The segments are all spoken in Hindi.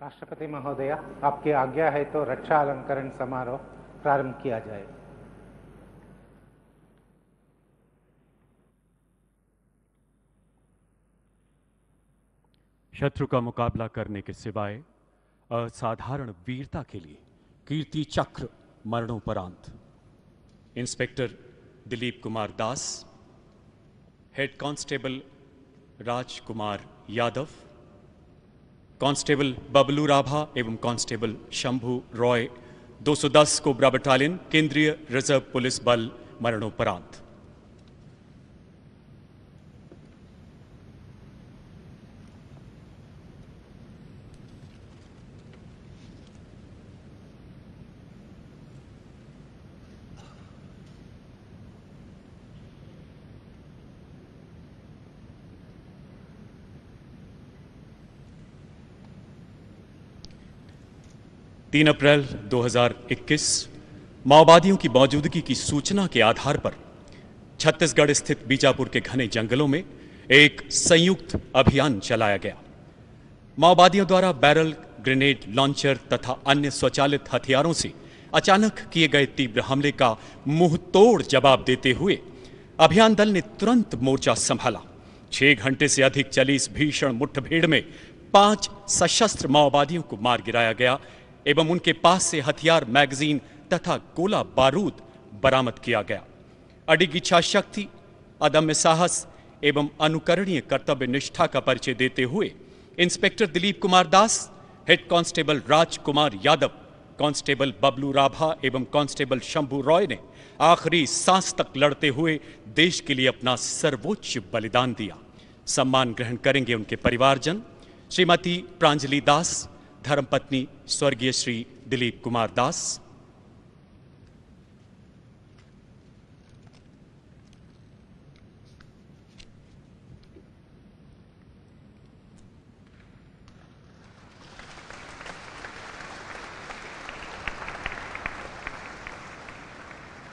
राष्ट्रपति महोदय, आपकी आज्ञा है तो रक्षा अलंकरण समारोह प्रारंभ किया जाए। शत्रु का मुकाबला करने के सिवाय असाधारण वीरता के लिए कीर्ति चक्र मरणोपरांत inspector Dilip Kumar Das, head constable Rajkumar Yadav, constable Bablu Rabha एवं constable Shambhu Roy 210 cobra battalion केंद्रीय रिजर्व पुलिस बल मरणोपरांत। तीन अप्रैल 2021 माओवादियों की मौजूदगी की सूचना के आधार पर छत्तीसगढ़ स्थित बीजापुर के घने जंगलों में एक संयुक्त अभियान चलाया गया। माओवादियों द्वारा बैरल, ग्रेनेड लॉन्चर तथा अन्य स्वचालित हथियारों से अचानक किए गए तीव्र हमले का मुंहतोड़ जवाब देते हुए अभियान दल ने तुरंत मोर्चा संभाला। 6 घंटे से अधिक चली इस भीषण मुठभेड़ में 5 सशस्त्र माओवादियों को मार गिराया गया एवं उनके पास से हथियार, मैगजीन तथा गोला बारूद बरामद किया गया। अडिग इच्छा शक्ति, अदम्य साहस एवं अनुकरणीय कर्तव्य निष्ठा का परिचय देते हुए inspector Dilip Kumar Das, head constable Rajkumar Yadav, constable Bablu Rabha एवं कांस्टेबल शंभू रॉय ने आखिरी सांस तक लड़ते हुए देश के लिए अपना सर्वोच्च बलिदान दिया। सम्मान ग्रहण करेंगे उनके परिवारजन, श्रीमती प्रांजलि दास, धर्मपत्नी स्वर्गीय श्री दिलीप कुमार दास।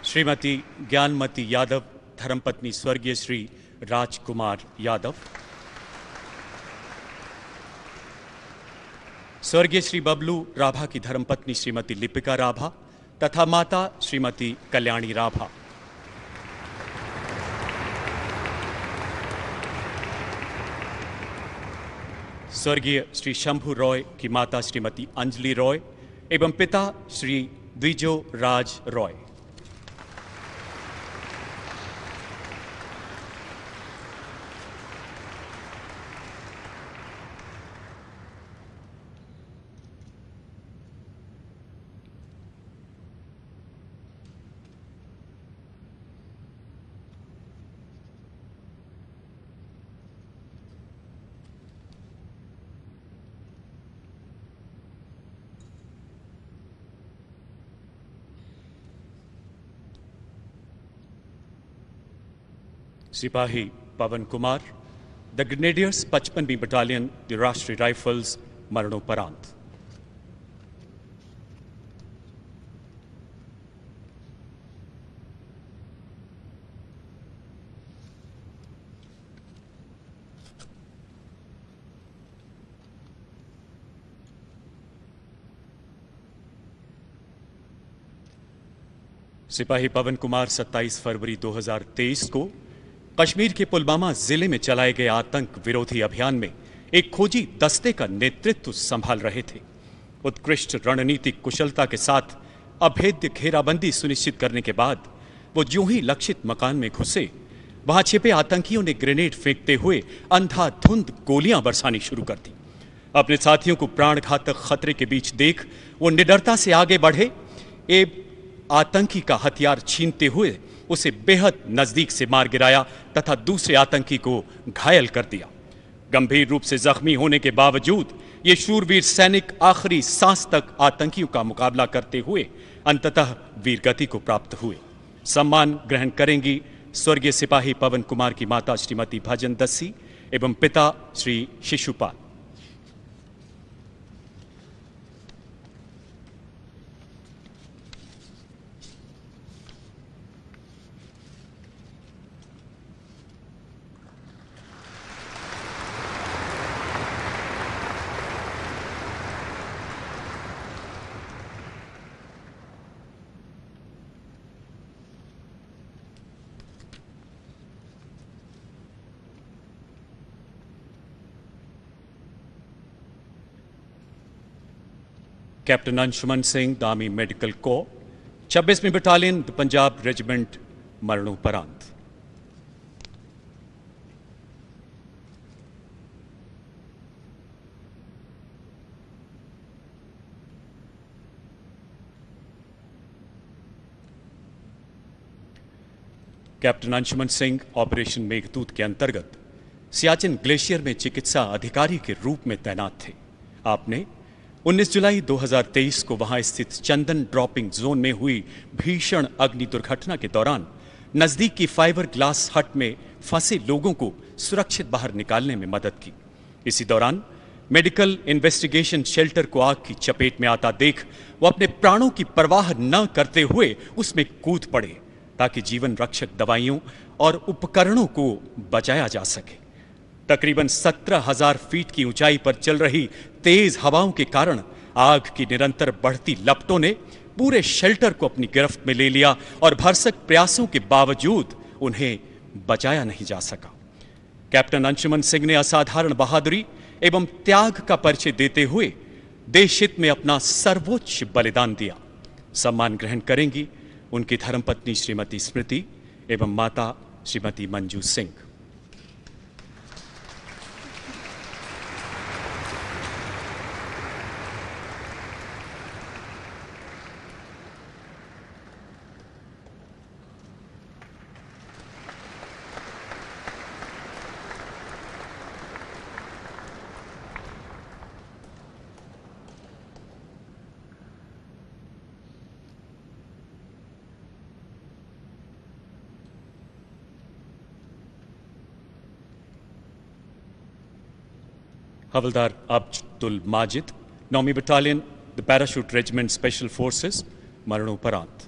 श्रीमती ज्ञानमती यादव, धर्मपत्नी स्वर्गीय श्री राजकुमार यादव। स्वर्गीय श्री बबलू राभा की धर्मपत्नी श्रीमती लिपिका राभा तथा माता श्रीमती कल्याणी राभा। स्वर्गीय श्री शंभू रॉय की माता श्रीमती अंजलि रॉय एवं पिता श्री द्विजो राज रॉय। सिपाही पवन कुमार, द ग्रेनेडियर्स 55वीं बटालियन, द राष्ट्रीय राइफल्स मरणोपरांत। सिपाही पवन कुमार 27 फरवरी 2023 को कश्मीर के पुलवामा जिले में चलाए गए आतंक विरोधी अभियान में एक खोजी दस्ते का नेतृत्व संभाल रहे थे। उत्कृष्ट रणनीतिक कुशलता के साथ अभेद्य घेराबंदी सुनिश्चित करने के बाद वो यूं ही लक्षित मकान में घुसे, वहां छिपे आतंकियों ने ग्रेनेड फेंकते हुए अंधाधुंध गोलियां बरसानी शुरू कर दी। अपने साथियों को प्राणघातक खतरे के बीच देख वो निडरता से आगे बढ़े एवं आतंकी का हथियार छीनते हुए उसे बेहद नजदीक से मार गिराया तथा दूसरे आतंकी को घायल कर दिया। गंभीर रूप से जख्मी होने के बावजूद ये शूरवीर सैनिक आखिरी सांस तक आतंकियों का मुकाबला करते हुए अंततः वीरगति को प्राप्त हुए। सम्मान ग्रहण करेंगी स्वर्गीय सिपाही पवन कुमार की माता श्रीमती भजन दस्सी एवं पिता Shri Shishupal. Captain Anshuman Singh, the army medical corps, 26वीं बटालियन, द पंजाब रेजिमेंट, मरणोपरांत। कैप्टन अंशुमन सिंह ऑपरेशन मेघदूत के अंतर्गत सियाचिन ग्लेशियर में चिकित्सा अधिकारी के रूप में तैनात थे। आपने 19 जुलाई 2023 को वहां स्थित चंदन ड्रॉपिंग जोन में हुई भीषण अग्नि दुर्घटना के दौरान नजदीक की फाइबर ग्लास हट में फंसे लोगों को सुरक्षित बाहर निकालने में मदद की। इसी दौरान मेडिकल इन्वेस्टिगेशन शेल्टर को आग की चपेट में आता देख वो अपने प्राणों की परवाह न करते हुए उसमें कूद पड़े ताकि जीवन रक्षक दवाइयों और उपकरणों को बचाया जा सके। तकरीबन 17,000 फीट की ऊंचाई पर चल रही तेज हवाओं के कारण आग की निरंतर बढ़ती लपटों ने पूरे शेल्टर को अपनी गिरफ्त में ले लिया और भरसक प्रयासों के बावजूद उन्हें बचाया नहीं जा सका। कैप्टन अंशुमन सिंह ने असाधारण बहादुरी एवं त्याग का परिचय देते हुए देश हित में अपना सर्वोच्च बलिदान दिया। सम्मान ग्रहण करेंगी उनकी धर्मपत्नी श्रीमती स्मृति एवं माता श्रीमती मंजू सिंह। हवलदार अब्दुल माजिद, 9वीं battalion, the parachute regiment special forces, मरणोपरांत।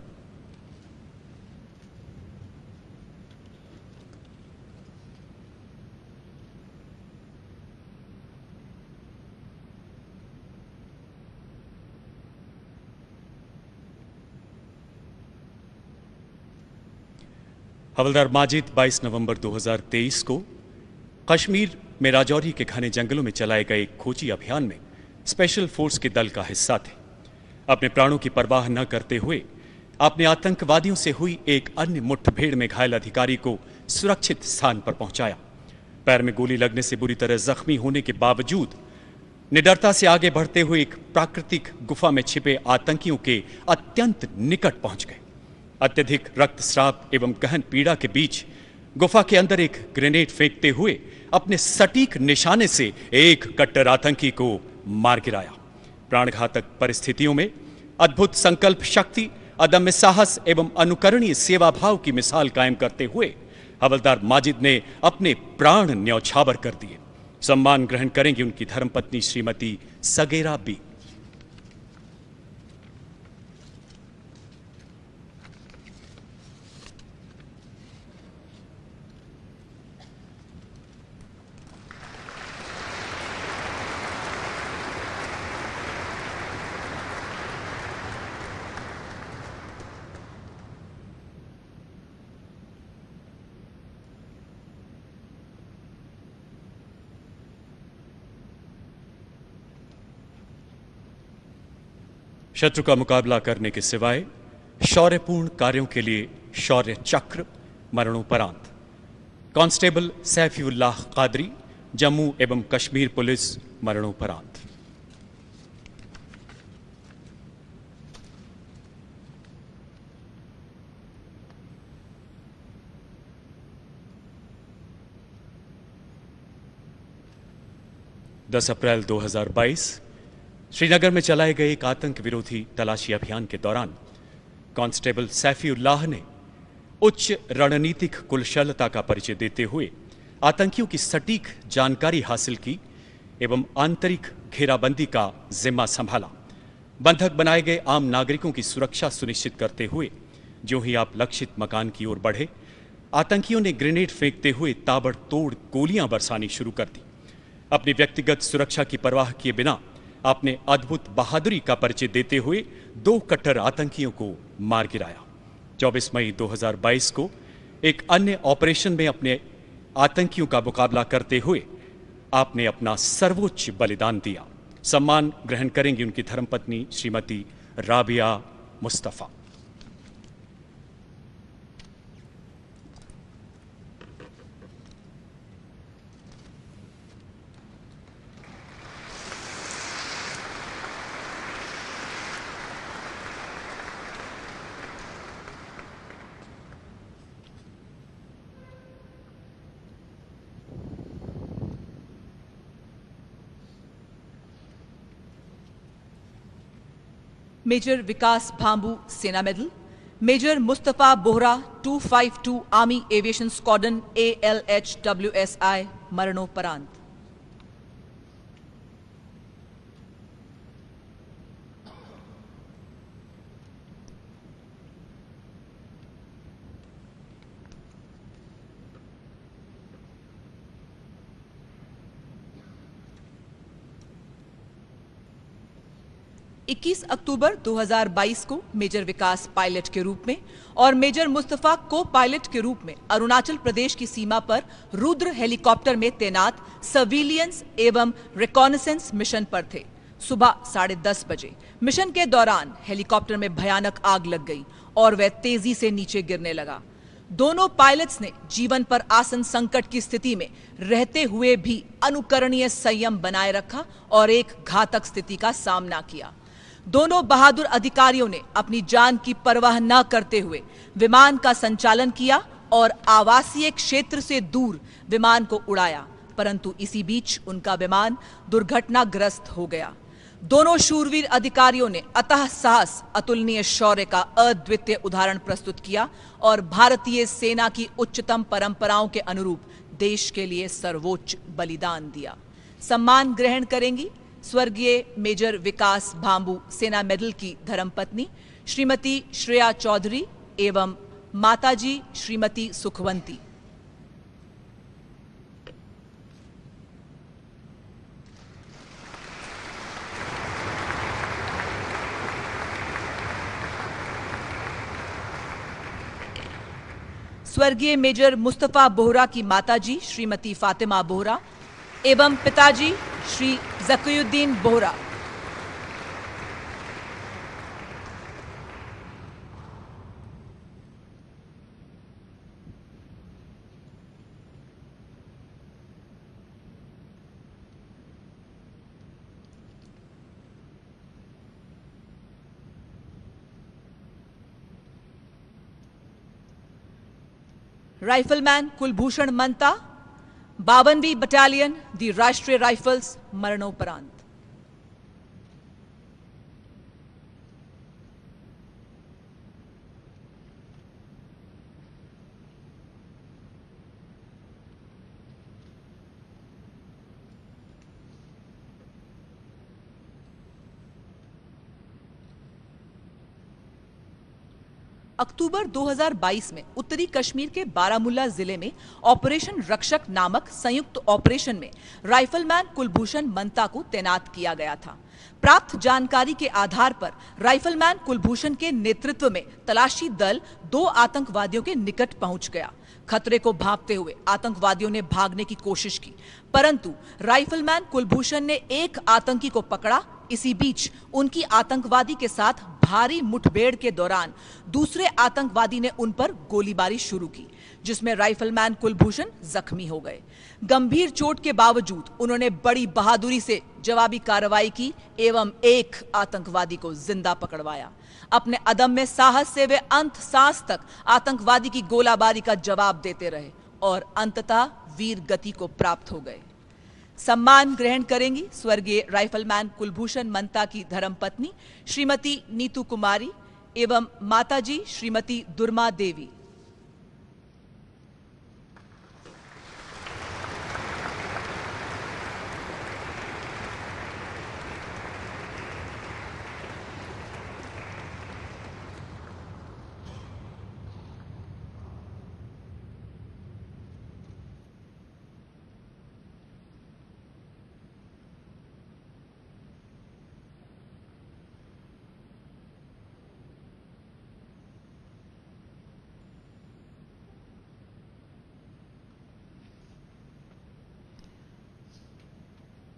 हवलदार माजिद 22 नवंबर 2023 को कश्मीर में राजौरी के घने जंगलों में चलाए गए एक खोजी अभियान में स्पेशल फोर्स के दल का हिस्सा थे। अपने प्राणों की परवाह न करते हुए आपने आतंकवादियों से हुई एक अन्य मुठभेड़ में घायल अधिकारी को सुरक्षित स्थान पर पहुंचाया। पैर में गोली लगने से बुरी तरह जख्मी होने के बावजूद निडरता से आगे बढ़ते हुए एक प्राकृतिक गुफा में छिपे आतंकियों के अत्यंत निकट पहुंच गए। अत्यधिक रक्तस्राव एवं गहन पीड़ा के बीच गुफा के अंदर एक ग्रेनेड फेंकते हुए अपने सटीक निशाने से एक कट्टर आतंकी को मार गिराया। प्राणघातक परिस्थितियों में अद्भुत संकल्प शक्ति, अदम्य साहस एवं अनुकरणीय सेवा भाव की मिसाल कायम करते हुए हवलदार माजिद ने अपने प्राण न्यौछावर कर दिए। सम्मान ग्रहण करेंगे उनकी धर्मपत्नी श्रीमती सगेरा बी। शत्रु का मुकाबला करने के सिवाय शौर्यपूर्ण कार्यों के लिए शौर्य चक्र, मरणोपरांत। कांस्टेबल सैफीउल्लाह कादरी, जम्मू एवं कश्मीर पुलिस, मरणोपरांत। अप्रैल 2022 श्रीनगर में चलाए गए एक आतंक विरोधी तलाशी अभियान के दौरान कांस्टेबल सैफीउल्लाह ने उच्च रणनीतिक कुशलता का परिचय देते हुए आतंकियों की सटीक जानकारी हासिल की एवं आंतरिक घेराबंदी का जिम्मा संभाला। बंधक बनाए गए आम नागरिकों की सुरक्षा सुनिश्चित करते हुए जो ही आप लक्षित मकान की ओर बढ़े, आतंकियों ने ग्रेनेड फेंकते हुए ताबड़तोड़ गोलियां बरसानी शुरू कर दी। अपनी व्यक्तिगत सुरक्षा की परवाह किए बिना आपने अद्भुत बहादुरी का परिचय देते हुए 2 कट्टर आतंकियों को मार गिराया। 24 मई 2022 को एक अन्य ऑपरेशन में अपने आतंकियों का मुकाबला करते हुए आपने अपना सर्वोच्च बलिदान दिया। सम्मान ग्रहण करेंगी उनकी धर्मपत्नी श्रीमती राबिया मुस्तफा। मेजर विकास भांबू सेना medal, major Mustafa Bohra 252 army aviation squadron ALHWSI मरणोपरांत। इक्कीस अक्टूबर 2022 को मेजर विकास पायलट के रूप में और मेजर मुस्तफा को पायलट के रूप में अरुणाचल प्रदेश की सीमा पर रुद्र हेलीकॉप्टर में तैनात सर्विलियंस एवं रिकॉनेसेंस मिशन पर थे। सुबह 10:30 बजे मिशन के दौरान हेलीकॉप्टर में भयानक आग लग गई और वह तेजी से नीचे गिरने लगा। दोनों पायलट्स ने जीवन पर आसन संकट की स्थिति में रहते हुए भी अनुकरणीय संयम बनाए रखा और एक घातक स्थिति का सामना किया। दोनों बहादुर अधिकारियों ने अपनी जान की परवाह न करते हुए विमान का संचालन किया और आवासीय क्षेत्र से दूर विमान को उड़ाया, परंतु इसी बीच उनका विमान दुर्घटनाग्रस्त हो गया। दोनों शूरवीर अधिकारियों ने अतः साहस, अतुलनीय शौर्य का अद्वितीय उदाहरण प्रस्तुत किया और भारतीय सेना की उच्चतम परंपराओं के अनुरूप देश के लिए सर्वोच्च बलिदान दिया। सम्मान ग्रहण करेंगी स्वर्गीय मेजर विकास भांबू सेना मेडल की धर्मपत्नी श्रीमती श्रेया चौधरी एवं माताजी श्रीमती सुखवंती। स्वर्गीय मेजर मुस्तफा बोहरा की माताजी श्रीमती फातिमा बोहरा एवं पिताजी श्री जकीउद्दीन बोहरा। राइफलमैन कुलभूषण मंता 52वीं बटालियन दी राष्ट्रीय राइफल्स मरणोपरांत। अक्टूबर 2022 में उत्तरी कश्मीर के बारामुल्ला जिले में ऑपरेशन रक्षक नामक संयुक्त ऑपरेशन में राइफलमैन कुलभूषण मंता को तैनात किया गया था। प्राप्त जानकारी के आधार पर राइफलमैन कुलभूषण के नेतृत्व में तलाशी दल 2 आतंकवादियों के निकट पहुंच गया। खतरे को भांपते हुए आतंकवादियों ने भागने की कोशिश की, परंतु राइफलमैन कुलभूषण ने एक आतंकी को पकड़ा। इसी बीच उनकी आतंकवादी के साथ भारी मुठभेड़ के दौरान दूसरे आतंकवादी ने उन पर गोलीबारी शुरू की, जिसमें राइफलमैन कुलभूषण जख्मी हो गए। गंभीर चोट के बावजूद उन्होंने बड़ी बहादुरी से जवाबी कार्रवाई की एवं एक आतंकवादी को जिंदा पकड़वाया। अपने अदम्य साहस से वे अंत सांस तक आतंकवादी की गोलाबारी का जवाब देते रहे और अंततः वीर गति को प्राप्त हो गए। सम्मान ग्रहण करेंगी स्वर्गीय राइफलमैन कुलभूषण मंता की धर्मपत्नी श्रीमती नीतू कुमारी एवं माताजी श्रीमती दुर्मा देवी।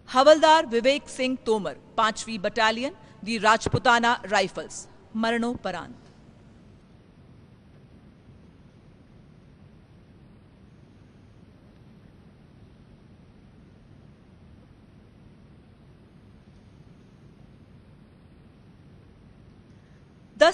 हवलदार विवेक सिंह तोमर, 5वीं बटालियन, दी राजपुताना राइफल्स, मरणोपरांत।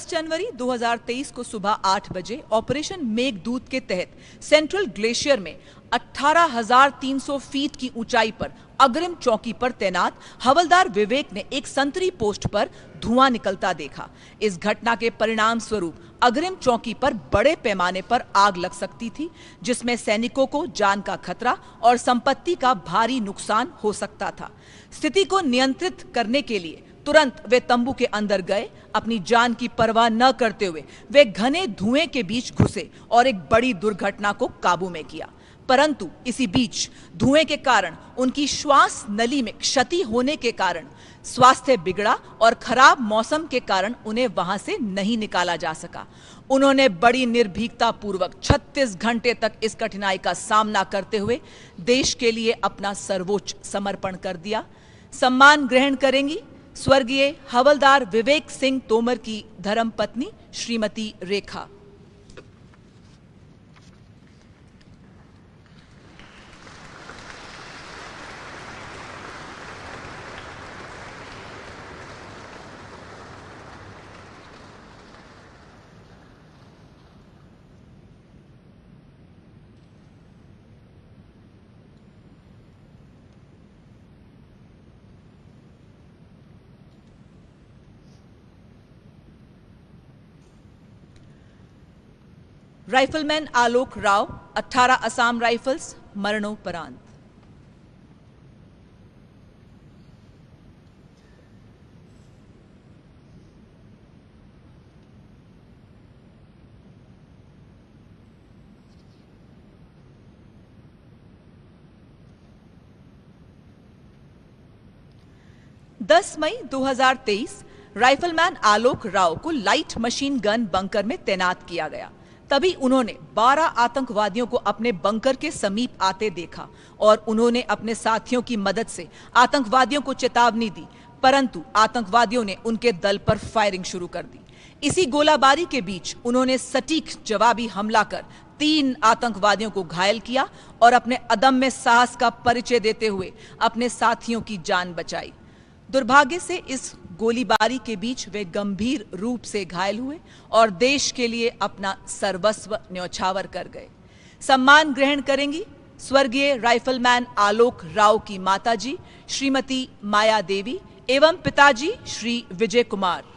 जनवरी 2023 को सुबह 8 बजे ऑपरेशन मेघदूत के तहत सेंट्रल ग्लेशियर में 18,300 फीट की ऊंचाई पर अग्रिम चौकी पर तैनात हवलदार विवेक ने एक संतरी पोस्ट पर धुआं निकलता देखा। इस घटना के परिणाम स्वरूप अग्रिम चौकी पर बड़े पैमाने पर आग लग सकती थी, जिसमें सैनिकों को जान का खतरा और संपत्ति का भारी नुकसान हो सकता था। स्थिति को नियंत्रित करने के लिए तुरंत वे तंबू के अंदर गए। अपनी जान की परवाह न करते हुए वे घने धुएं के बीच घुसे और एक बड़ी दुर्घटना को काबू में किया। परंतु इसी बीच धुएं के कारण उनकी श्वास नली में क्षति होने के कारण स्वास्थ्य बिगड़ा और खराब मौसम के कारण उन्हें वहां से नहीं निकाला जा सका। उन्होंने बड़ी निर्भीकता पूर्वक 36 घंटे तक इस कठिनाई का सामना करते हुए देश के लिए अपना सर्वोच्च समर्पण कर दिया। सम्मान ग्रहण करेंगी स्वर्गीय हवलदार विवेक सिंह तोमर की धर्मपत्नी श्रीमती रेखा। राइफलमैन आलोक राव, 18 असम राइफल्स, मरणोपरांत। मई 2023 राइफलमैन आलोक राव को लाइट मशीन गन बंकर में तैनात किया गया। तभी उन्होंने 12 आतंकवादियों को अपने बंकर के समीप आते देखा और उन्होंने अपने साथियों की मदद से आतंकवादियों को चेतावनी दी, परंतु आतंकवादियों ने उनके दल पर फायरिंग शुरू कर दी। इसी गोलाबारी के बीच उन्होंने सटीक जवाबी हमला कर 3 आतंकवादियों को घायल किया और अपने अदम्य साहस का परिचय देते हुए अपने साथियों की जान बचाई। दुर्भाग्य से इस गोलीबारी के बीच वे गंभीर रूप से घायल हुए और देश के लिए अपना सर्वस्व न्यौछावर कर गए। सम्मान ग्रहण करेंगी स्वर्गीय राइफलमैन आलोक राव की माताजी श्रीमती माया देवी एवं पिताजी श्री विजय कुमार।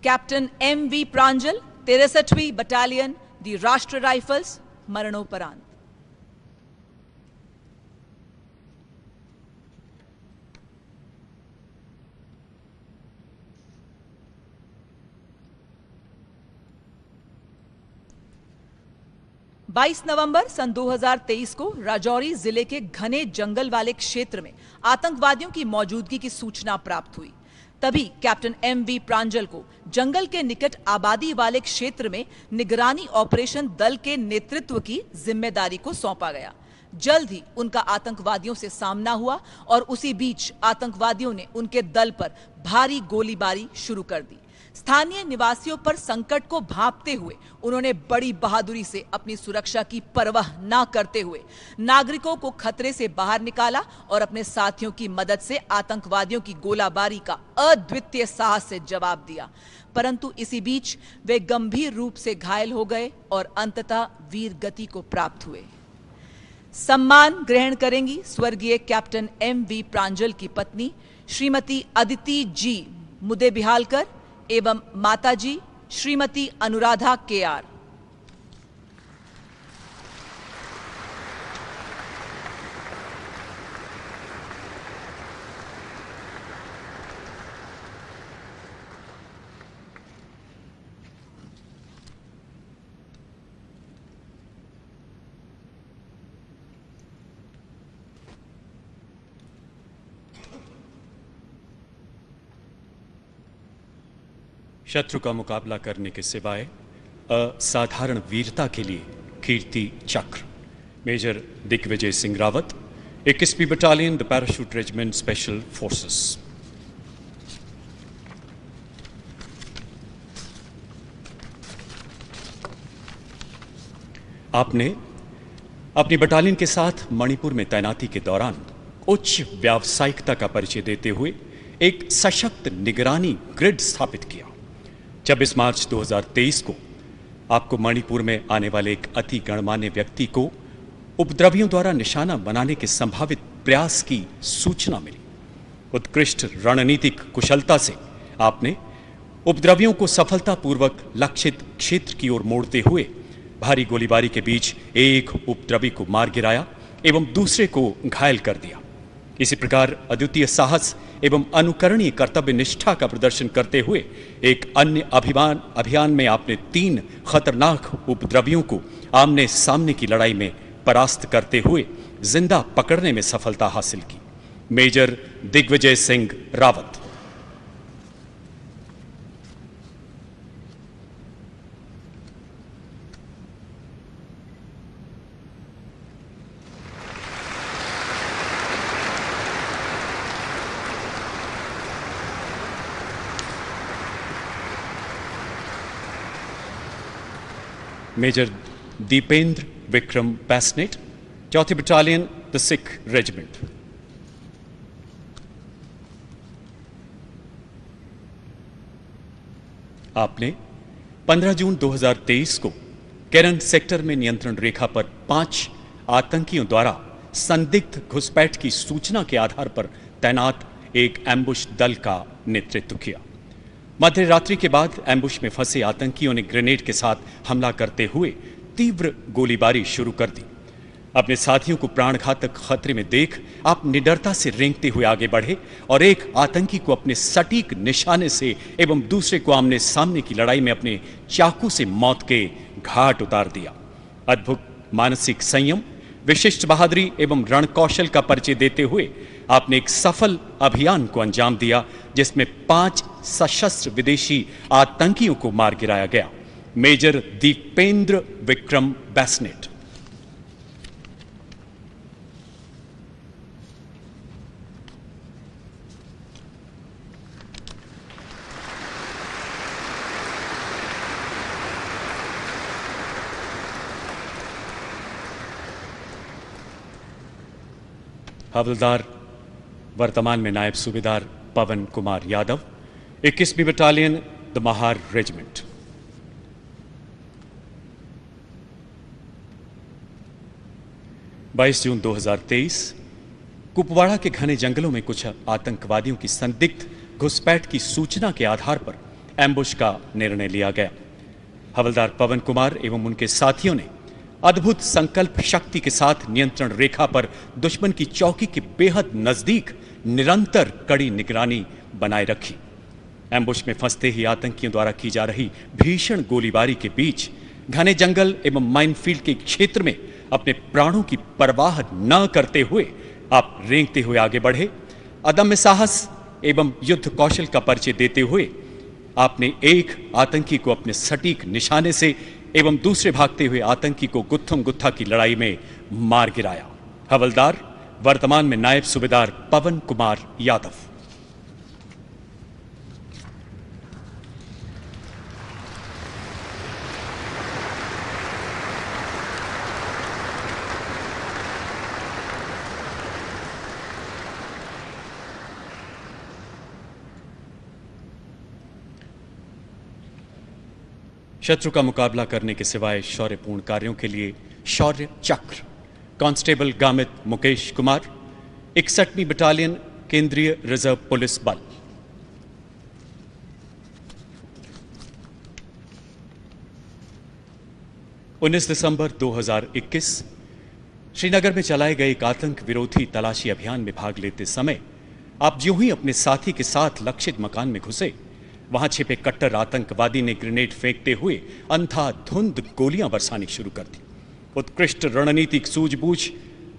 Captain M.V. प्रांजल, 63वीं बटालियन, दी राष्ट्र राइफल्स, मरणोपरांत। नवंबर सन 2023 को राजौरी जिले के घने जंगल वाले क्षेत्र में आतंकवादियों की मौजूदगी की सूचना प्राप्त हुई। तभी कैप्टन M.V. प्रांजल को जंगल के निकट आबादी वाले क्षेत्र में निगरानी ऑपरेशन दल के नेतृत्व की जिम्मेदारी को सौंपा गया। जल्द ही उनका आतंकवादियों से सामना हुआ और उसी बीच आतंकवादियों ने उनके दल पर भारी गोलीबारी शुरू कर दी। स्थानीय निवासियों पर संकट को भांपते हुए उन्होंने बड़ी बहादुरी से अपनी सुरक्षा की परवाह न करते हुए नागरिकों को खतरे से बाहर निकाला और अपने साथियों की मदद से आतंकवादियों की गोलाबारी का अद्वितीय साहस से जवाब दिया। परंतु इसी बीच वे गंभीर रूप से घायल हो गए और अंततः वीर गति को प्राप्त हुए। सम्मान ग्रहण करेंगी स्वर्गीय कैप्टन M.V. प्रांजल की पत्नी श्रीमती अदिति जी मुदेबिहालकर एवं माताजी श्रीमती अनुराधा KR। शत्रु का मुकाबला करने के सिवाय असाधारण वीरता के लिए कीर्ति चक्र मेजर दिग्विजय सिंह रावत, 21वीं battalion the parachute regiment special forces. आपने अपनी बटालियन के साथ मणिपुर में तैनाती के दौरान उच्च व्यावसायिकता का परिचय देते हुए एक सशक्त निगरानी ग्रिड स्थापित किया। 26 मार्च 2023 को आपको मणिपुर में आने वाले एक अति गणमान्य व्यक्ति को उपद्रवियों द्वारा निशाना बनाने के संभावित प्रयास की सूचना मिली। उत्कृष्ट रणनीतिक कुशलता से आपने उपद्रवियों को सफलतापूर्वक लक्षित क्षेत्र की ओर मोड़ते हुए भारी गोलीबारी के बीच एक उपद्रवी को मार गिराया एवं दूसरे को घायल कर दिया। इसी प्रकार अद्वितीय साहस एवं अनुकरणीय कर्तव्य निष्ठा का प्रदर्शन करते हुए एक अन्य अभियान में आपने 3 खतरनाक उपद्रवियों को आमने सामने की लड़ाई में परास्त करते हुए जिंदा पकड़ने में सफलता हासिल की। Major Digvijay Singh Rawat. Major Dipendra Vikram Baisnet, 4th battalion the Sikh regiment. आपने 15 जून 2023 को केरन सेक्टर में नियंत्रण रेखा पर 5 आतंकियों द्वारा संदिग्ध घुसपैठ की सूचना के आधार पर तैनात एक एम्बुश दल का नेतृत्व किया। मध्य रात्रि के बाद एम्बुश में फंसे आतंकियों ने ग्रेनेड के साथ हमला करते हुए तीव्र गोलीबारी शुरू कर दी। अपने साथियों को प्राणघातक खतरे में देख आप निडरता से रेंगते हुए आगे बढ़े और एक आतंकी को अपने सटीक निशाने से एवं दूसरे को आमने सामने की लड़ाई में अपने चाकू से मौत के घाट उतार दिया। अद्भुत मानसिक संयम, विशिष्ट बहादुरी एवं रणकौशल का परिचय देते हुए आपने एक सफल अभियान को अंजाम दिया जिसमें 5 सशस्त्र विदेशी आतंकियों को मार गिराया गया। मेजर दीपेंद्र विक्रम बैसनेट। हवलदार वर्तमान में नायब सूबेदार पवन कुमार यादव, 21वीं बटालियन द महार रेजिमेंट। बाईस जून 2023 कुपवाड़ा के घने जंगलों में कुछ आतंकवादियों की संदिग्ध घुसपैठ की सूचना के आधार पर एम्बुश का निर्णय लिया गया। हवलदार पवन कुमार एवं उनके साथियों ने अद्भुत संकल्प शक्ति के साथ नियंत्रण रेखा पर दुश्मन की चौकी के बेहद नजदीक निरंतर कड़ी निगरानी बनाए रखी। एम्बुश में फंसते ही आतंकियों द्वारा की जा रही भीषण गोलीबारी के बीच घने जंगल एवं माइनफील्ड के क्षेत्र में अपने प्राणों की परवाह न करते हुए आप रेंगते हुए आगे बढ़े। अदम्य साहस एवं युद्ध कौशल का परिचय देते हुए आपने एक आतंकी को अपने सटीक निशाने से एवं दूसरे भागते हुए आतंकी को गुत्थम गुत्था की लड़ाई में मार गिराया। हवलदार वर्तमान में नायब सूबेदार पवन कुमार यादव। शत्रु का मुकाबला करने के सिवाय शौर्यपूर्ण कार्यों के लिए शौर्य चक्र कांस्टेबल गामित मुकेश कुमार, 61वीं बटालियन केंद्रीय रिजर्व पुलिस बल। उन्नीस दिसंबर 2021 श्रीनगर में चलाए गए एक आतंक विरोधी तलाशी अभियान में भाग लेते समय आप ज्यों ही अपने साथी के साथ लक्षित मकान में घुसे, वहां छिपे कट्टर आतंकवादी ने ग्रेनेड फेंकते हुए अंधाधुंध गोलियां बरसानी शुरू कर दी। उत्कृष्ट रणनीतिक सूझबूझ,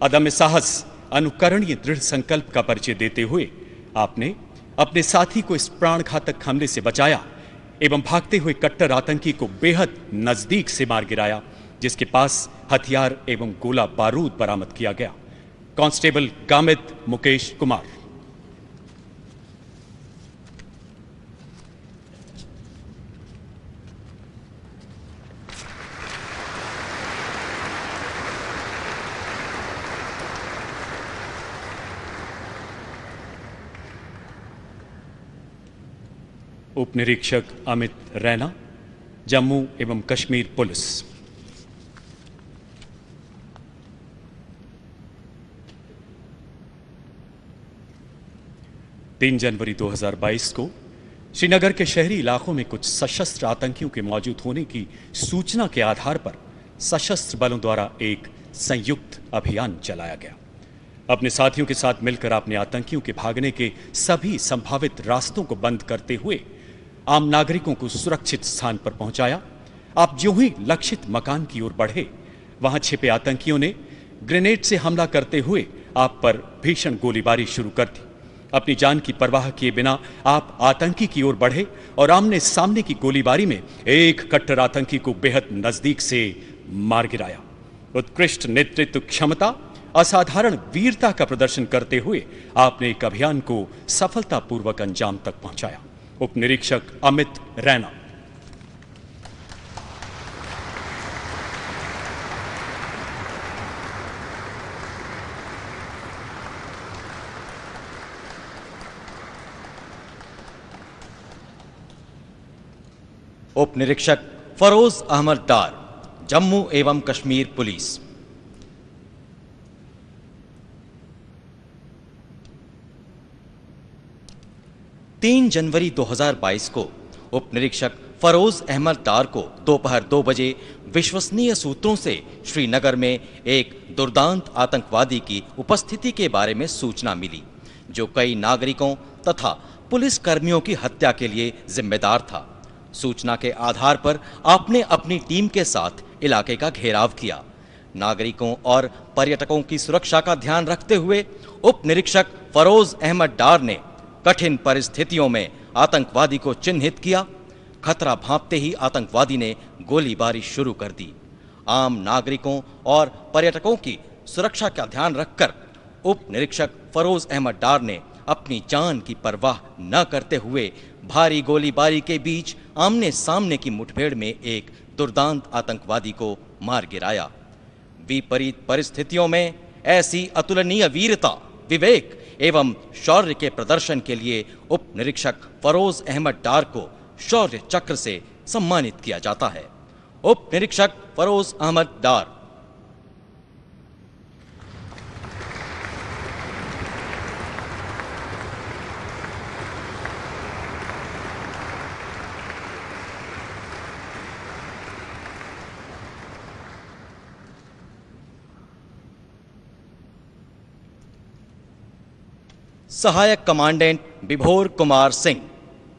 अदम्य साहस, अनुकरणीय दृढ़ संकल्प का परिचय देते हुए आपने अपने साथी को इस प्राणघातक हमले से बचाया एवं भागते हुए कट्टर आतंकी को बेहद नजदीक से मार गिराया, जिसके पास हथियार एवं गोला बारूद बरामद किया गया। कांस्टेबल गामित मुकेश कुमार। उप निरीक्षक अमित रैना, जम्मू एवं कश्मीर पुलिस। तीन जनवरी 2022 को श्रीनगर के शहरी इलाकों में कुछ सशस्त्र आतंकियों के मौजूद होने की सूचना के आधार पर सशस्त्र बलों द्वारा एक संयुक्त अभियान चलाया गया। अपने साथियों के साथ मिलकर आपने आतंकियों के भागने के सभी संभावित रास्तों को बंद करते हुए आम नागरिकों को सुरक्षित स्थान पर पहुंचाया। आप ज्यों ही लक्षित मकान की ओर बढ़े, वहां छिपे आतंकियों ने ग्रेनेड से हमला करते हुए आप पर भीषण गोलीबारी शुरू कर दी। अपनी जान की परवाह किए बिना आप आतंकी की ओर बढ़े और आमने सामने की गोलीबारी में एक कट्टर आतंकी को बेहद नजदीक से मार गिराया। उत्कृष्ट नेतृत्व क्षमता, असाधारण वीरता का प्रदर्शन करते हुए आपने एक अभियान को सफलतापूर्वक अंजाम तक पहुंचाया। उप निरीक्षक अमित रैना। उप निरीक्षक फरोज अहमद डार, जम्मू एवं कश्मीर पुलिस। तीन जनवरी 2022 को उप निरीक्षक फरोज अहमद डार को दोपहर 2 बजे विश्वसनीय सूत्रों से श्रीनगर में एक दुर्दांत आतंकवादी की उपस्थिति के बारे में सूचना मिली, जो कई नागरिकों तथा पुलिस कर्मियों की हत्या के लिए जिम्मेदार था। सूचना के आधार पर आपने अपनी टीम के साथ इलाके का घेराव किया। नागरिकों और पर्यटकों की सुरक्षा का ध्यान रखते हुए उप निरीक्षक फरोज अहमद डार ने कठिन परिस्थितियों में आतंकवादी को चिन्हित किया। खतरा भांपते ही आतंकवादी ने गोलीबारी शुरू कर दी। आम नागरिकों और पर्यटकों की सुरक्षा का ध्यान रखकर उप निरीक्षक फरोज अहमद डार ने अपनी जान की परवाह न करते हुए भारी गोलीबारी के बीच आमने सामने की मुठभेड़ में एक दुर्दांत आतंकवादी को मार गिराया। विपरीत परिस्थितियों में ऐसी अतुलनीय वीरता, विवेक एवं शौर्य के प्रदर्शन के लिए उप निरीक्षक फरोज अहमद डार को शौर्य चक्र से सम्मानित किया जाता है। उप निरीक्षक फरोज अहमद डार। सहायक कमांडेंट विभोर Kumar Singh,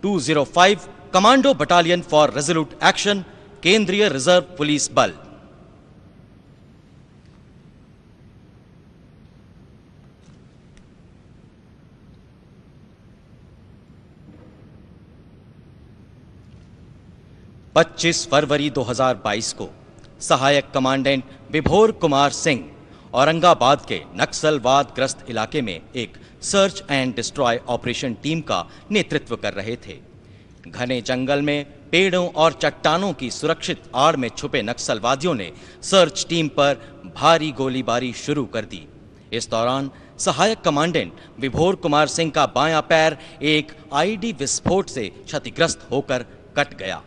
205 commando battalion for resolute action, केंद्रीय रिजर्व पुलिस बल। पच्चीस फरवरी 2022 को सहायक कमांडेंट विभोर कुमार सिंह औरंगाबाद के नक्सलवाद ग्रस्त इलाके में एक search and destroy operation team का नेतृत्व कर रहे थे। घने जंगल में पेड़ों और चट्टानों की सुरक्षित आड़ में छुपे नक्सलवादियों ने सर्च टीम पर भारी गोलीबारी शुरू कर दी। इस दौरान सहायक कमांडेंट विभोर कुमार सिंह का बायां पैर एक आईडी विस्फोट से क्षतिग्रस्त होकर कट गया।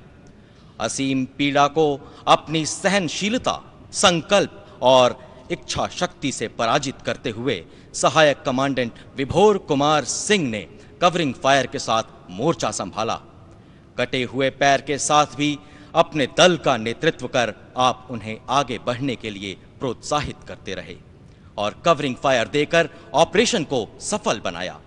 असीम पीड़ा को अपनी सहनशीलता, संकल्प और इच्छा शक्ति से पराजित करते हुए सहायक कमांडेंट विभोर कुमार सिंह ने कवरिंग फायर के साथ मोर्चा संभाला। कटे हुए पैर के साथ भी अपने दल का नेतृत्व कर आप उन्हें आगे बढ़ने के लिए प्रोत्साहित करते रहे और कवरिंग फायर देकर ऑपरेशन को सफल बनाया।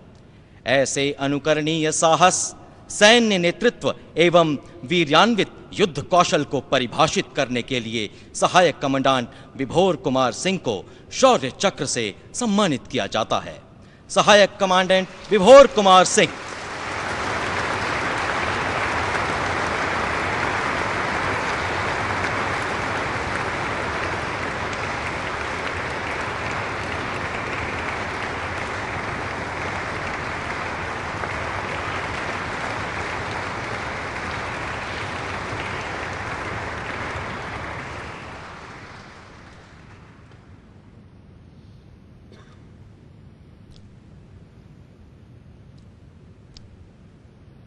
ऐसे अनुकरणीय साहस, सैन्य नेतृत्व एवं वीर्यान्वित युद्ध कौशल को परिभाषित करने के लिए सहायक कमांडेंट विभोर कुमार सिंह को शौर्य चक्र से सम्मानित किया जाता है। सहायक कमांडेंट विभोर कुमार सिंह।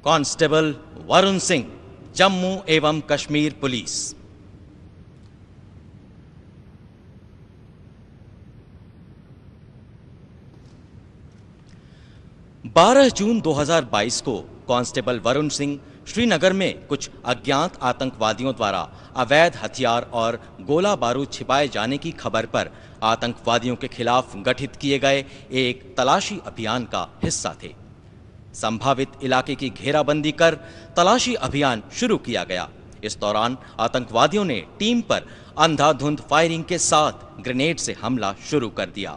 कांस्टेबल वरुण सिंह, जम्मू एवं कश्मीर पुलिस। बारह जून 2022 को कांस्टेबल वरुण सिंह श्रीनगर में कुछ अज्ञात आतंकवादियों द्वारा अवैध हथियार और गोला बारूद छिपाए जाने की खबर पर आतंकवादियों के खिलाफ गठित किए गए एक तलाशी अभियान का हिस्सा थे। संभावित इलाके की घेराबंदी कर तलाशी अभियान शुरू किया गया। इस दौरान आतंकवादियों ने टीम पर अंधाधुंध फायरिंग के साथ ग्रेनेड से हमला शुरू कर दिया।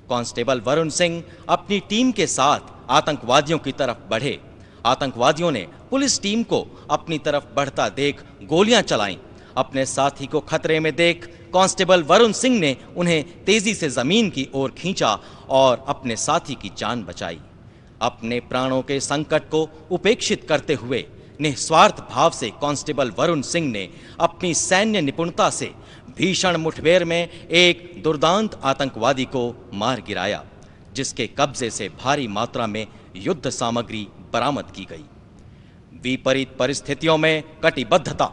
कांस्टेबल वरुण सिंह अपनी टीम के साथ आतंकवादियों की तरफ बढ़े। आतंकवादियों ने पुलिस टीम को अपनी तरफ बढ़ता देख गोलियां चलाईं। अपने साथी को खतरे में देख कांस्टेबल वरुण सिंह ने उन्हें तेजी से जमीन की ओर खींचा और अपने साथी की जान बचाई। अपने प्राणों के संकट को उपेक्षित करते हुए निस्वार्थ भाव से कांस्टेबल वरुण सिंह ने अपनी सैन्य निपुणता से भीषण मुठभेड़ में एक दुर्दांत आतंकवादी को मार गिराया, जिसके कब्जे से भारी मात्रा में युद्ध सामग्री बरामद की गई। विपरीत परिस्थितियों में कटिबद्धता,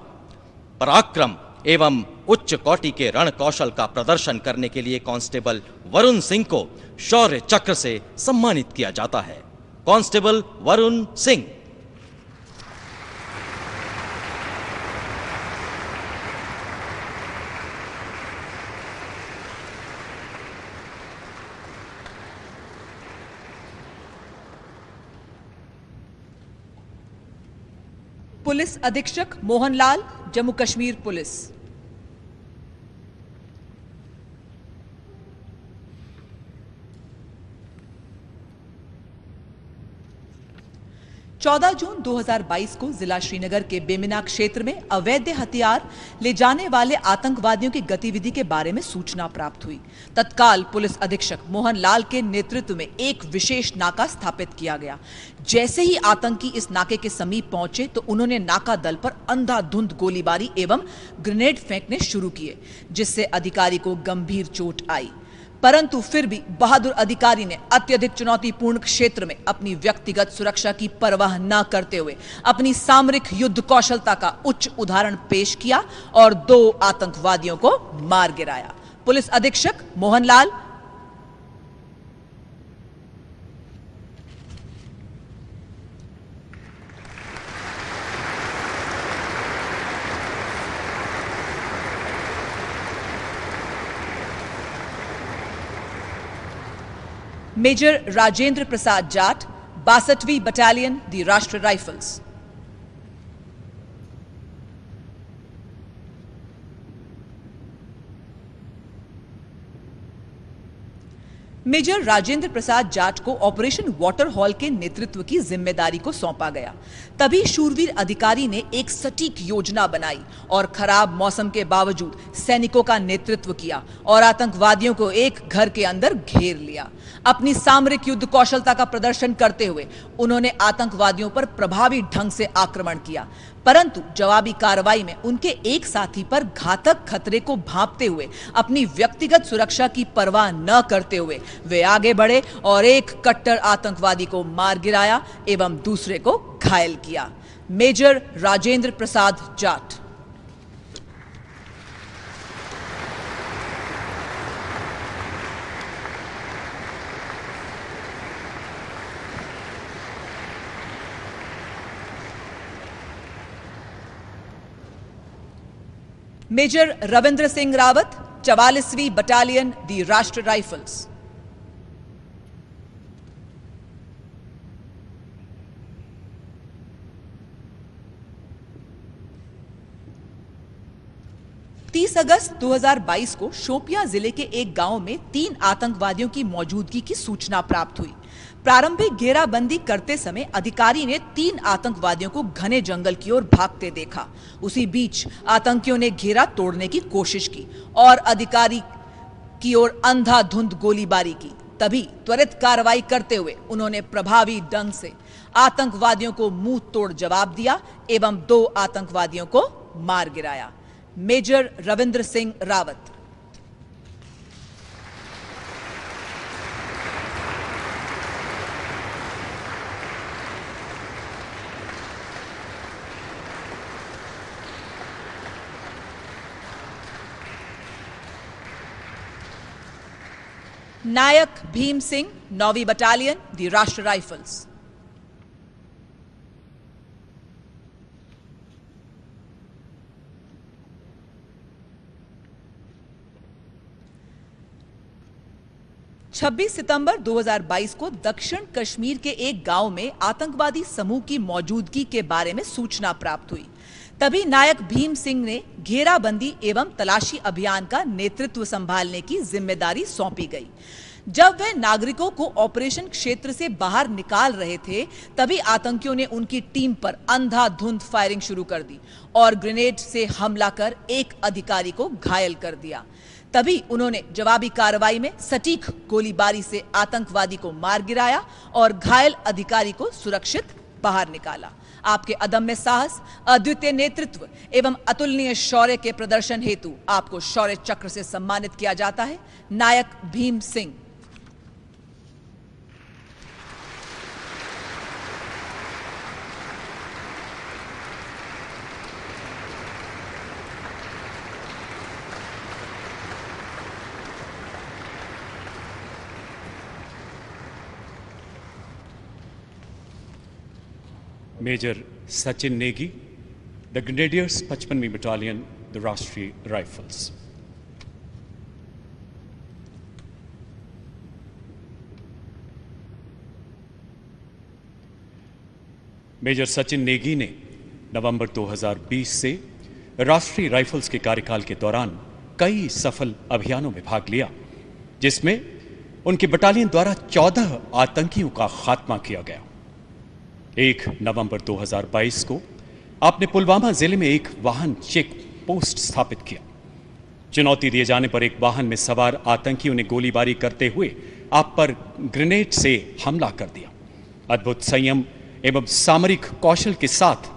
पराक्रम एवं उच्च कोटि के रण कौशल का प्रदर्शन करने के लिए कांस्टेबल वरुण सिंह को शौर्य चक्र से सम्मानित किया जाता है। कांस्टेबल वरुण सिंह। पुलिस अधीक्षक मोहनलाल, जम्मू कश्मीर पुलिस। चौदह जून 2022 को जिला श्रीनगर के बेमिना क्षेत्र में अवैध हथियार ले जाने वाले आतंकवादियों की गतिविधि के बारे में सूचना प्राप्त हुई। तत्काल पुलिस अधीक्षक मोहनलाल के नेतृत्व में एक विशेष नाका स्थापित किया गया। जैसे ही आतंकी इस नाके के समीप पहुंचे तो उन्होंने नाका दल पर अंधाधुंध गोलीबारी एवं ग्रेनेड फेंकने शुरू किए, जिससे अधिकारी को गंभीर चोट आई। परंतु फिर भी बहादुर अधिकारी ने अत्यधिक चुनौतीपूर्ण क्षेत्र में अपनी व्यक्तिगत सुरक्षा की परवाह न करते हुए अपनी सामरिक युद्ध कौशलता का उच्च उदाहरण पेश किया और 2 आतंकवादियों को मार गिराया। पुलिस अधीक्षक मोहनलाल। मेजर राजेंद्र प्रसाद जाट, 62वीं बटालियन, दी राष्ट्रीय राइफल्स। मेजर राजेंद्र प्रसाद जाट को ऑपरेशन वाटर हॉल के नेतृत्व की जिम्मेदारी को सौंपा गया। तभी शूरवीर अधिकारी ने एक सटीक योजना बनाई और खराब मौसम के बावजूद सैनिकों का नेतृत्व किया और आतंकवादियों को एक घर के अंदर घेर लिया। अपनी सामरिक युद्ध कौशलता का प्रदर्शन करते हुए उन्होंने आतंकवादियों पर प्रभावी ढंग से आक्रमण किया, परंतु जवाबी कार्रवाई में उनके एक साथी पर घातक खतरे को भांपते हुए अपनी व्यक्तिगत सुरक्षा की परवाह न करते हुए वे आगे बढ़े और एक कट्टर आतंकवादी को मार गिराया एवं दूसरे को घायल किया। Major Rajendra Prasad Jat. Major Ravindra Singh Rawat, 44वीं battalion, दी राष्ट्रीय राइफल्स। अगस्त 2022 को शोपियां जिले के एक गांव में 3 आतंकवादियों की मौजूदगी की सूचना प्राप्त हुई। प्रारंभिक घेराबंदी करते समय अधिकारी ने 3 आतंकवादियों को घने जंगल की ओर भागते देखा। उसी बीच आतंकियों ने घेरा तोड़ने की कोशिश की और अधिकारी की ओर अंधाधुंध गोलीबारी की। तभी त्वरित कार्रवाई करते हुए उन्होंने प्रभावी ढंग से आतंकवादियों को मुंह तोड़ जवाब दिया एवं 2 आतंकवादियों को मार गिराया। Major Ravindra Singh Rawat. Nayak Bhim Singh, 9वीं battalion, the Rashtra rifles. छब्बीस सितंबर 2022 को दक्षिण कश्मीर के एक गांव में आतंकवादी समूह की मौजूदगी के बारे में सूचना प्राप्त हुई। तभी नायक भीम सिंह ने घेराबंदी एवं तलाशी अभियान का नेतृत्व संभालने की जिम्मेदारी सौंपी गई। जब वे नागरिकों को ऑपरेशन क्षेत्र से बाहर निकाल रहे थे, तभी आतंकियों ने उनकी टीम पर अंधाधुंध फायरिंग शुरू कर दी और ग्रेनेड से हमला कर एक अधिकारी को घायल कर दिया। तभी उन्होंने जवाबी कार्रवाई में सटीक गोलीबारी से आतंकवादी को मार गिराया और घायल अधिकारी को सुरक्षित बाहर निकाला। आपके अदम्य साहस, अद्वितीय नेतृत्व एवं अतुलनीय शौर्य के प्रदर्शन हेतु आपको शौर्य चक्र से सम्मानित किया जाता है। Naik Bhim Singh. Major Sachin Negi, the grenadiers 55वीं battalion, the Rashtriya rifles. Major Sachin Negi ने नवंबर 2020 से राष्ट्रीय राइफल्स के कार्यकाल के दौरान कई सफल अभियानों में भाग लिया, जिसमें उनकी बटालियन द्वारा 14 आतंकियों का खात्मा किया गया। 1 नवंबर 2022 को आपने पुलवामा जिले में एक वाहन चेक पोस्ट स्थापित किया। चुनौती दिए जाने पर एक वाहन में सवार आतंकियों ने गोलीबारी करते हुए आप पर ग्रेनेड से हमला कर दिया। अद्भुत संयम एवं सामरिक कौशल के साथ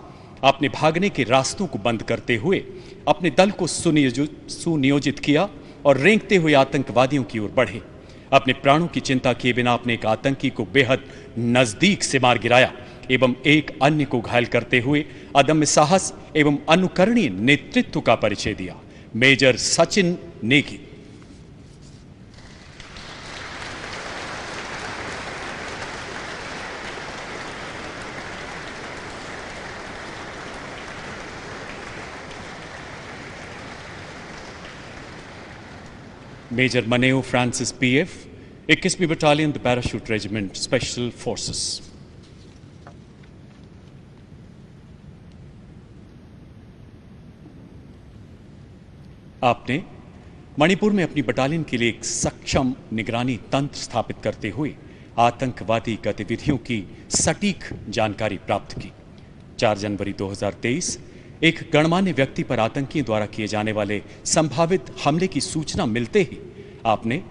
आपने भागने के रास्तों को बंद करते हुए अपने दल को सुनियोजित किया और रेंगते हुए आतंकवादियों की ओर बढ़े। अपने प्राणों की चिंता किए बिना आपने एक आतंकी को बेहद नजदीक से मार गिराया एवं एक अन्य को घायल करते हुए अदम्य साहस एवं अनुकरणीय नेतृत्व का परिचय दिया। Major Sachin Negi. Major Maneo Francis PF, 21वीं battalion, the parachute regiment, special forces. आपने मणिपुर में अपनी बटालियन के लिए एक सक्षम निगरानी तंत्र स्थापित करते हुए आतंकवादी गतिविधियों की सटीक जानकारी प्राप्त की। 4 जनवरी 2023 एक गणमान्य व्यक्ति पर आतंकियों द्वारा किए जाने वाले संभावित हमले की सूचना मिलते ही आपने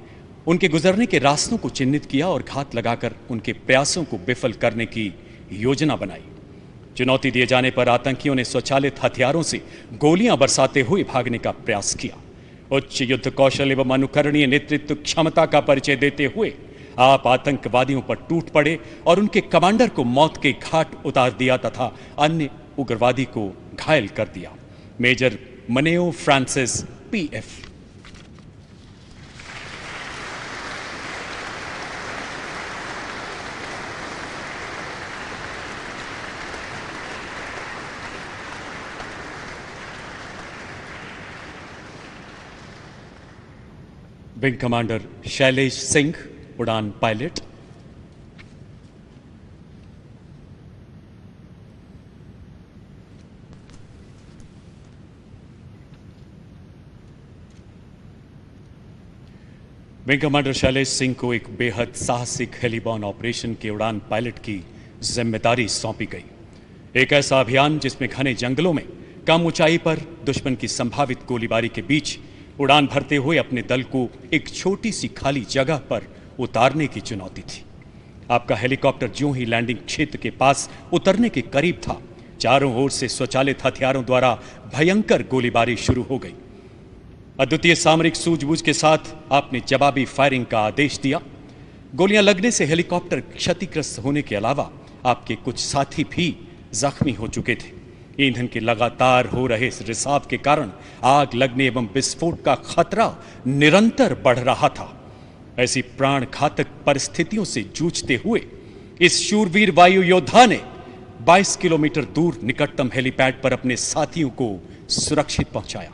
उनके गुजरने के रास्तों को चिन्हित किया और घात लगाकर उनके प्रयासों को विफल करने की योजना बनाई। चुनौती दिए जाने पर आतंकियों ने स्वचालित हथियारों से गोलियां बरसाते हुए भागने का प्रयास किया। उच्च युद्ध कौशल एवं अनुकरणीय नेतृत्व क्षमता का परिचय देते हुए आप आतंकवादियों पर टूट पड़े और उनके कमांडर को मौत के घाट उतार दिया तथा अन्य उग्रवादी को घायल कर दिया। Major Maneo Francis PF. Wing commander Shailesh Singh, उड़ान pilot. Wing commander Shailesh Singh को एक बेहद साहसिक हेलीबॉर्न ऑपरेशन के उड़ान पायलट की जिम्मेदारी सौंपी गई। एक ऐसा अभियान जिसमें घने जंगलों में कम ऊंचाई पर दुश्मन की संभावित गोलीबारी के बीच उड़ान भरते हुए अपने दल को एक छोटी सी खाली जगह पर उतारने की चुनौती थी। आपका हेलीकॉप्टर ज्यों ही लैंडिंग क्षेत्र के पास उतरने के करीब था, चारों ओर से स्वचालित हथियारों द्वारा भयंकर गोलीबारी शुरू हो गई। अद्वितीय सामरिक सूझबूझ के साथ आपने जवाबी फायरिंग का आदेश दिया। गोलियां लगने से हेलीकॉप्टर क्षतिग्रस्त होने के अलावा आपके कुछ साथी भी जख्मी हो चुके थे। ईंधन के लगातार हो रहे इस रिसाव के कारण आग लगने एवं विस्फोट का खतरा निरंतर बढ़ रहा था। ऐसी प्राण घातक परिस्थितियों से जूझते हुए इस शूरवीर वायु योद्धा ने 22 किलोमीटर दूर निकटतम हेलीपैड पर अपने साथियों को सुरक्षित पहुंचाया।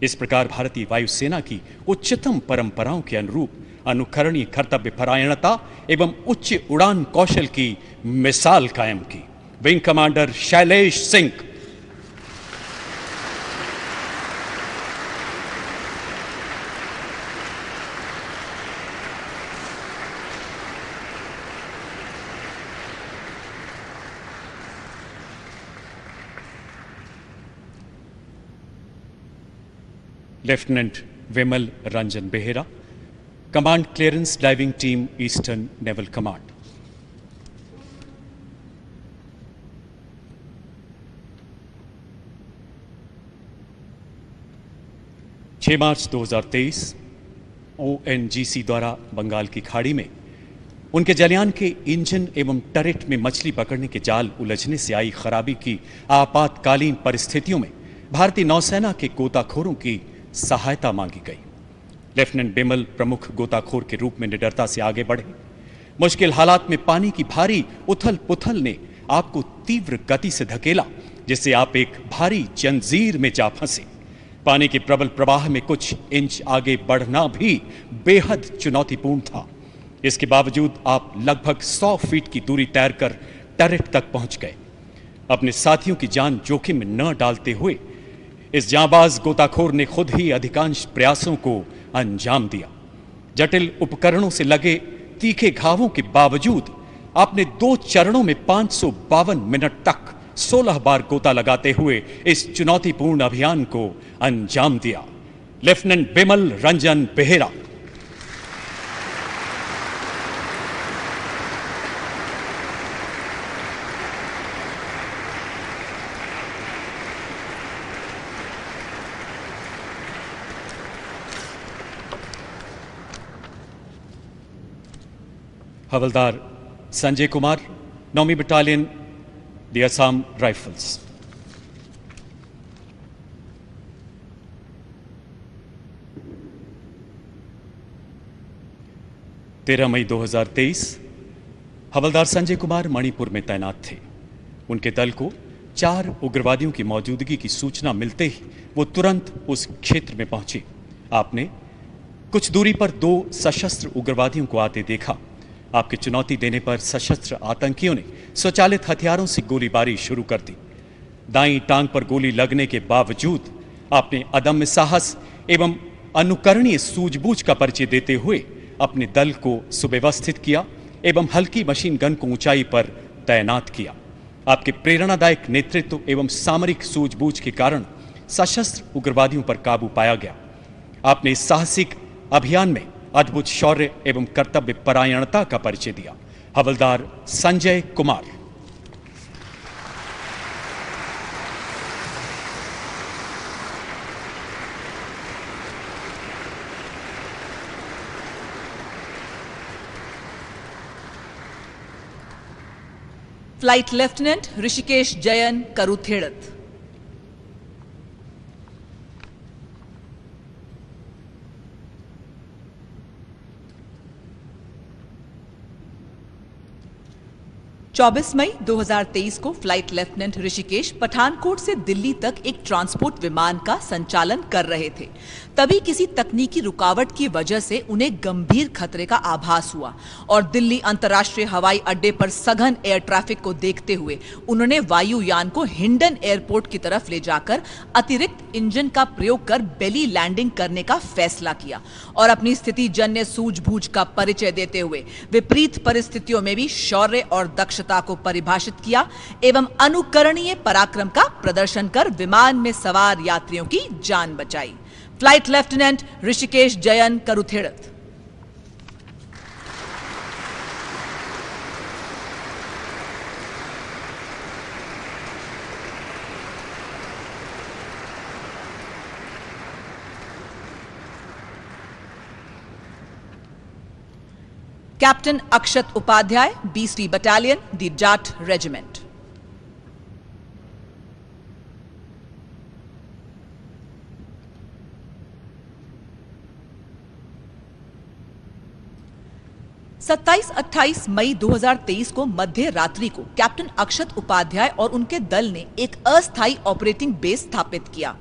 इस प्रकार भारतीय वायुसेना की उच्चतम परंपराओं के अनुरूप अनुकरणीय कर्तव्य परायणता एवं उच्च उड़ान कौशल की मिसाल कायम की। Wing commander Shailesh Singh. Lieutenant Vimal Ranjan Behera, command clearance diving team, eastern naval command. मार्च 2023 ओएनजीसी द्वारा बंगाल की खाड़ी में उनके जलयान के इंजन एवं टरेट में मछली पकड़ने के जाल उलझने से आई खराबी की आपातकालीन परिस्थितियों में भारतीय नौसेना के गोताखोरों की सहायता मांगी गई। लेफ्टिनेंट बिमल प्रमुख गोताखोर के रूप में निडरता से आगे बढ़े। मुश्किल हालात में पानी की भारी उथल पुथल ने आपको तीव्र गति से धकेला, जिससे आप एक भारी जंजीर में जा फंसे। पानी के प्रबल प्रवाह में कुछ इंच आगे बढ़ना भी बेहद चुनौतीपूर्ण था। इसके बावजूद आप लगभग 100 फीट की दूरी तैरकर टरेट तक पहुंच गए। अपने साथियों की जान जोखिम में न डालते हुए इस जांबाज गोताखोर ने खुद ही अधिकांश प्रयासों को अंजाम दिया। जटिल उपकरणों से लगे तीखे घावों के बावजूद आपने 2 चरणों में 552 मिनट तक 16 बार गोता लगाते हुए इस चुनौतीपूर्ण अभियान को अंजाम दिया। लेफ्टिनेंट बिमल रंजन बेहरा। हवलदार संजय कुमार, 9वीं बटालियन, द असम राइफल्स। मई 2023 हवलदार संजय कुमार मणिपुर में तैनात थे। उनके दल को 4 उग्रवादियों की मौजूदगी की सूचना मिलते ही वो तुरंत उस क्षेत्र में पहुंचे। आपने कुछ दूरी पर 2 सशस्त्र उग्रवादियों को आते देखा। आपकी चुनौती देने पर सशस्त्र आतंकियों ने स्वचालित हथियारों से गोलीबारी शुरू कर दी। दाईं टांग पर गोली लगने के बावजूद आपने अदम्य साहस एवं अनुकरणीय सूझबूझ का परिचय देते हुए अपने दल को सुव्यवस्थित किया एवं हल्की मशीन गन को ऊंचाई पर तैनात किया। आपके प्रेरणादायक नेतृत्व एवं सामरिक सूझबूझ के कारण सशस्त्र उग्रवादियों पर काबू पाया गया। आपने इस साहसिक अभियान में अद्भुत शौर्य एवं कर्तव्य परायणता का परिचय दिया। हवलदार संजय कुमार। Flight lieutenant Rishikesh Jayan, करूथेड़त। मई 2023 को फ्लाइट लेफ्टिनेंट ऋषिकेश पठानकोट से दिल्ली तक एक ट्रांसपोर्ट विमान का संचालन कर रहे थे। तभी किसी तकनीकी रुकावट की वजह से उन्हें गंभीर खतरे का आभास हुआ और दिल्ली अंतर्राष्ट्रीय हवाई अड्डे पर सघन एयर ट्रैफिक को देखते हुए उन्होंने वायुयान को हिंडन एयरपोर्ट की तरफ ले जाकर अतिरिक्त इंजन का प्रयोग कर बेली लैंडिंग करने का फैसला किया और अपनी स्थिति जन्य सूझबूझ का परिचय देते हुए विपरीत परिस्थितियों में भी शौर्य और दक्षता को परिभाषित किया एवं अनुकरणीय पराक्रम का प्रदर्शन कर विमान में सवार यात्रियों की जान बचाई। Flight lieutenant Rishikesh Jayan, Karuthedath. Captain Akshat Upadhyay, 20वीं बटालियन, द जाट रेजिमेंट। 27-28 मई 2023 को मध्य रात्रि को कैप्टन अक्षत उपाध्याय और उनके दल ने एक अस्थायी ऑपरेटिंग बेस स्थापित किया।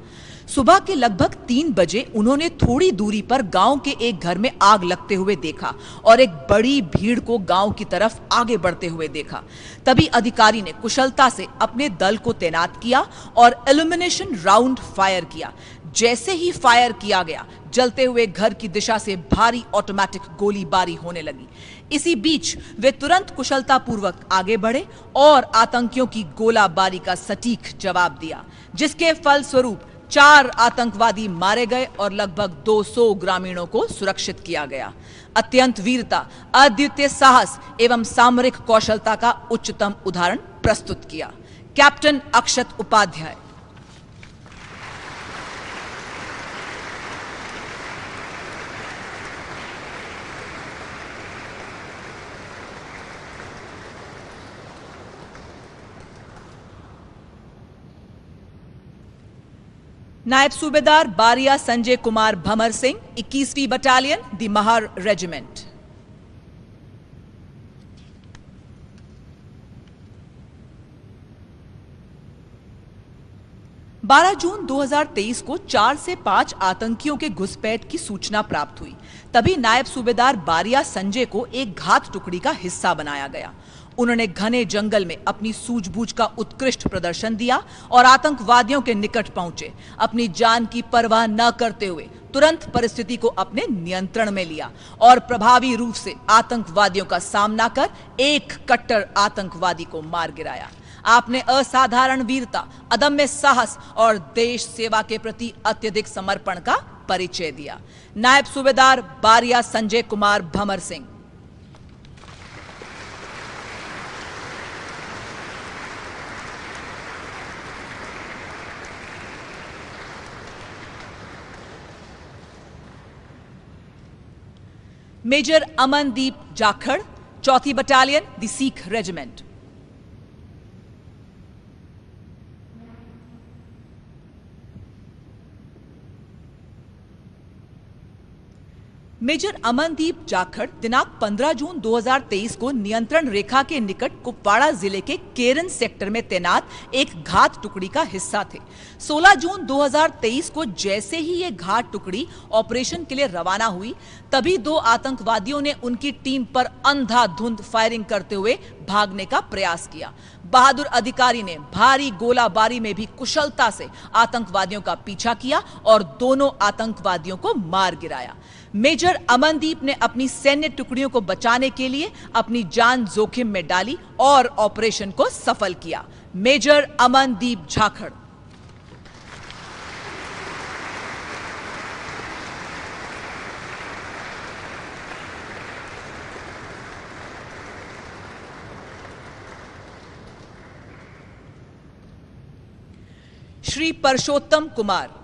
सुबह के लगभग 3 बजे उन्होंने थोड़ी दूरी पर गांव के एक घर में आग लगते हुए देखा और एक बड़ी भीड़ को गांव की तरफ आगे बढ़ते हुए देखा। तभी अधिकारी ने कुशलता से अपने दल को तैनात किया और एल्यूमिनेशन राउंड फायर किया। जैसे ही फायर किया गया, जलते हुए घर की दिशा से भारी ऑटोमेटिक गोलीबारी होने लगी। इसी बीच वे तुरंत कुशलतापूर्वक आगे बढ़े और आतंकियों की गोलाबारी का सटीक जवाब दिया, जिसके फलस्वरूप 4 आतंकवादी मारे गए और लगभग 200 ग्रामीणों को सुरक्षित किया गया। अत्यंत वीरता, अद्वितीय साहस एवं सामरिक कौशलता का उच्चतम उदाहरण प्रस्तुत किया। कैप्टन अक्षत उपाध्याय। नायब सूबेदार बारिया संजय कुमार भमर सिंह, 21वीं बटालियन, द महार रेजिमेंट। बारह जून 2023 को 4 से 5 आतंकियों के घुसपैठ की सूचना प्राप्त हुई। तभी नायब सूबेदार बारिया संजय को एक घात टुकड़ी का हिस्सा बनाया गया। उन्होंने घने जंगल में अपनी सूझबूझ का उत्कृष्ट प्रदर्शन दिया और आतंकवादियों के निकट पहुंचे। अपनी जान की परवाह न करते हुए तुरंत परिस्थिति को अपने नियंत्रण में लिया और प्रभावी रूप से आतंकवादियों का सामना कर एक कट्टर आतंकवादी को मार गिराया। आपने असाधारण वीरता, अदम्य साहस और देश सेवा के प्रति अत्यधिक समर्पण का परिचय दिया। नायब सूबेदार बारिया संजय कुमार भमर सिंह। मेजर अमनदीप जाखड़, 4थी battalion, the Sikh regiment. Major Amandeep Jakhar दिनांक 15 जून 2023 को नियंत्रण रेखा के निकट कुपवाड़ा जिले के केरन सेक्टर में तैनात एक घात टुकड़ी का हिस्सा थे। 16 जून 2023 को जैसे ही ये घात टुकड़ी ऑपरेशन के लिए रवाना हुई, तभी 2 आतंकवादियों ने उनकी टीम पर अंधाधुंध फायरिंग करते हुए भागने का प्रयास किया। बहादुर अधिकारी ने भारी गोलाबारी में भी कुशलता से आतंकवादियों का पीछा किया और दोनों आतंकवादियों को मार गिराया। मेजर अमनदीप ने अपनी सैन्य टुकड़ियों को बचाने के लिए अपनी जान जोखिम में डाली और ऑपरेशन को सफल किया। मेजर अमनदीप जाखड़। श्री परशोत्तम कुमार।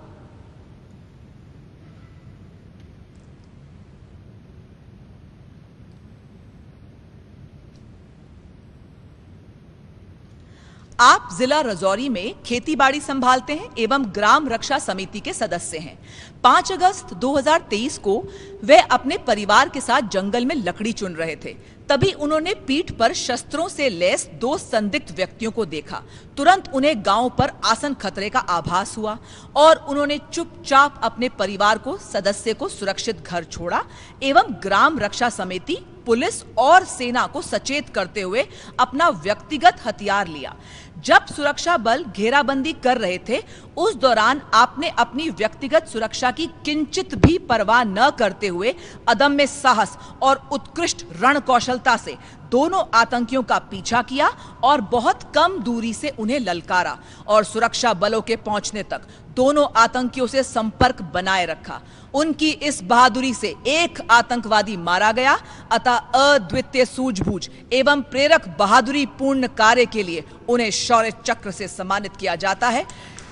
आप जिला रजौरी में खेतीबाड़ी संभालते हैं एवं ग्राम रक्षा समिति के सदस्य हैं। 5 अगस्त 2023 को वे अपने परिवार के साथ जंगल में लकड़ी चुन रहे थे। तभी उन्होंने पीठ पर शस्त्रों से लैस 2 संदिग्ध व्यक्तियों को देखा। तुरंत उन्हें गांव पर आसन खतरे का आभास हुआ और उन्होंने चुपचाप अपने परिवार को सदस्य को सुरक्षित घर छोड़ा एवं ग्राम रक्षा समिति, पुलिस और सेना को सचेत करते हुए अपना व्यक्तिगत हथियार लिया। जब सुरक्षा बल घेराबंदी कर रहे थे, उस दौरान आपने अपनी व्यक्तिगत सुरक्षा की किंचित भी परवाह न करते हुए अदम्य साहस और उत्कृष्ट रण कौशलता से दोनों आतंकियों का पीछा किया और बहुत कम दूरी से उन्हें ललकारा और सुरक्षा बलों के पहुंचने तक दोनों आतंकियों से संपर्क बनाए रखा। उनकी इस बहादुरी से एक आतंकवादी मारा गया। अतः अद्वितीय सूझबूझ एवं प्रेरक बहादुरी पूर्ण कार्य के लिए उन्हें शौर्य चक्र से सम्मानित किया जाता है।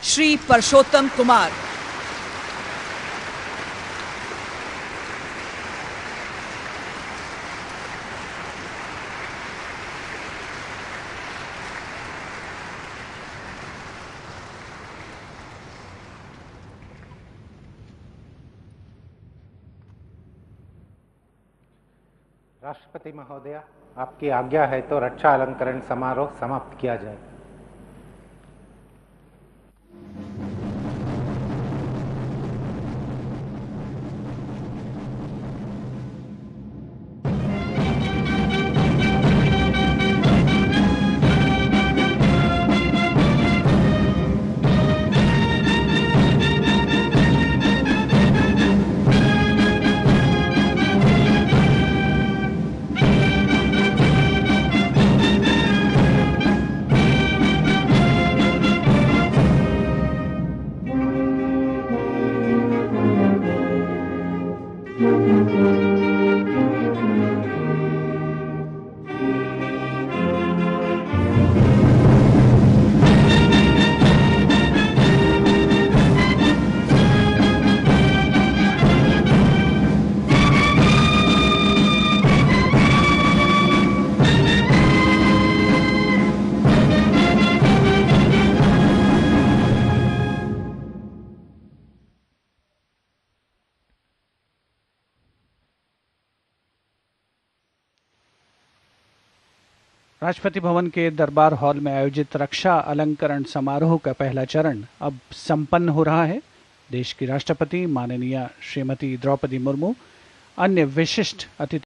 श्री परशोत्तम कुमार। राष्ट्रपति महोदय, आपकी आज्ञा है तो रक्षा अलंकरण समारोह समाप्त किया जाए। राष्ट्रपति भवन के दरबार हॉल में आयोजित रक्षा अलंकरण समारोह का पहला चरण अब संपन्न हो रहा है। देश की राष्ट्रपति माननीय श्रीमती द्रौपदी मुर्मू, अन्य विशिष्ट अतिथि